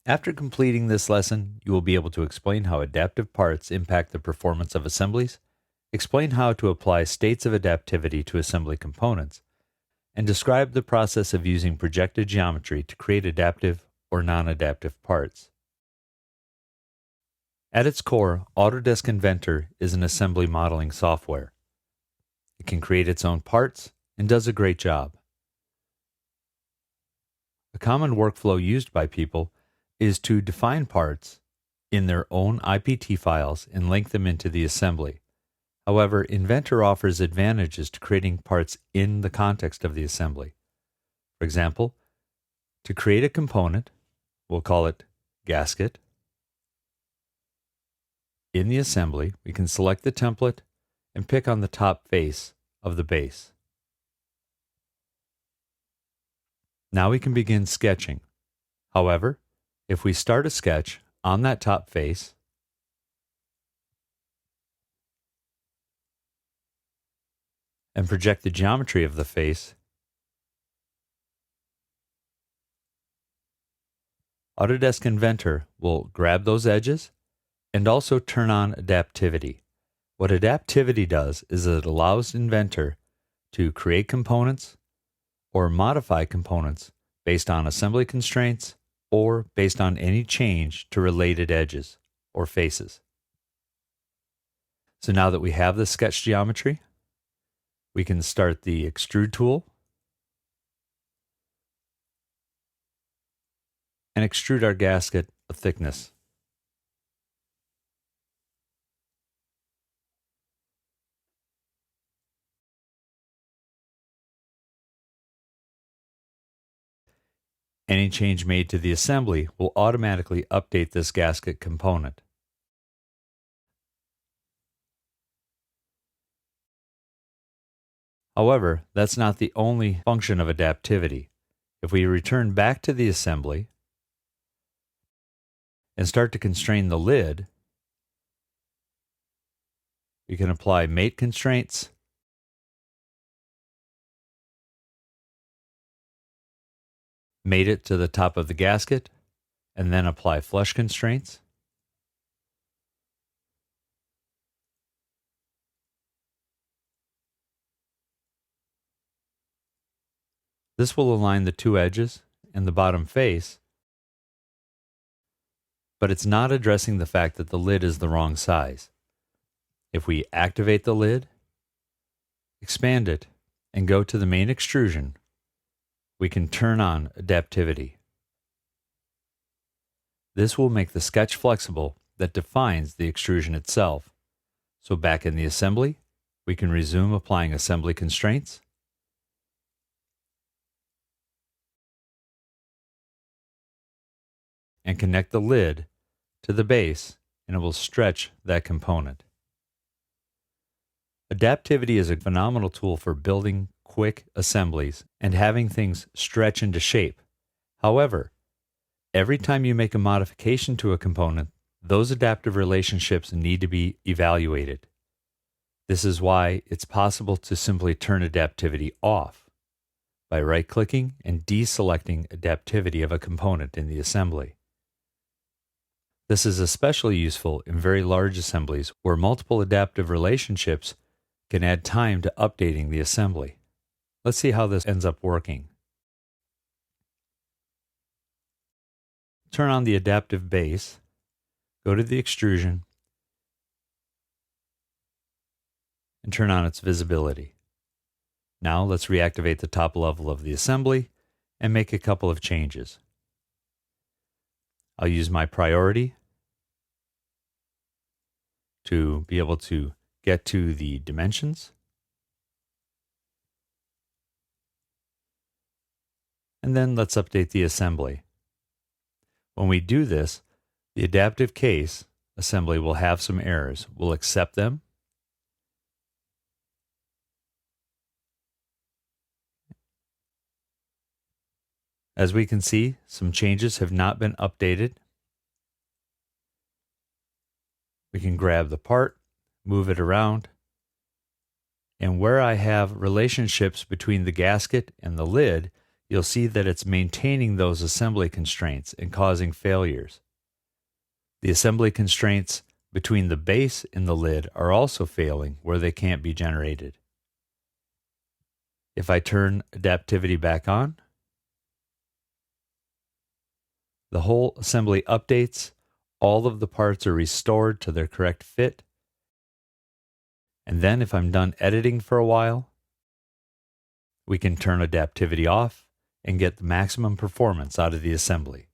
After completing this lesson, you will be able to explain how adaptive parts impact the performance of assemblies, explain how to apply states of adaptivity to assembly components, and describe the process of using projected geometry to create adaptive or non-adaptive parts. At its core, Autodesk Inventor is an assembly modeling software. It can create its own parts and does a great job. A common workflow used by people is to define parts in their own IPT files and link them into the assembly. However, Inventor offers advantages to creating parts in the context of the assembly. For example, to create a component, we'll call it gasket. In the assembly, we can select the template and pick on the top face of the base. Now we can begin sketching. However, if we start a sketch on that top face, and project the geometry of the face, Autodesk Inventor will grab those edges and also turn on adaptivity. What adaptivity does is it allows Inventor to create components or modify components based on assembly constraints or based on any change to related edges or faces. So now that we have the sketch geometry, we can start the extrude tool and extrude our gasket of thickness. Any change made to the assembly will automatically update this gasket component. However, that's not the only function of adaptivity. If we return back to the assembly and start to constrain the lid, we can apply mate constraints, mate it to the top of the gasket, and then apply flush constraints. This will align the two edges and the bottom face, but it's not addressing the fact that the lid is the wrong size. If we activate the lid, expand it, and go to the main extrusion, we can turn on adaptivity. This will make the sketch flexible that defines the extrusion itself. So back in the assembly, we can resume applying assembly constraints, and connect the lid to the base, and it will stretch that component. Adaptivity is a phenomenal tool for building quick assemblies and having things stretch into shape. However, every time you make a modification to a component, those adaptive relationships need to be evaluated. This is why it's possible to simply turn adaptivity off by right-clicking and deselecting adaptivity of a component in the assembly. This is especially useful in very large assemblies where multiple adaptive relationships can add time to updating the assembly. Let's see how this ends up working. Turn on the adaptive base, go to the extrusion, and turn on its visibility. Now let's reactivate the top level of the assembly and make a couple of changes. I'll use my priority to be able to get to the dimensions. And then let's update the assembly. When we do this, the adaptive case assembly will have some errors. We'll accept them. As we can see, some changes have not been updated. We can grab the part, move it around, and where I have relationships between the gasket and the lid, you'll see that it's maintaining those assembly constraints and causing failures. The assembly constraints between the base and the lid are also failing where they can't be generated. If I turn adaptivity back on, the whole assembly updates, all of the parts are restored to their correct fit, and then if I'm done editing for a while, we can turn adaptivity off and get the maximum performance out of the assembly.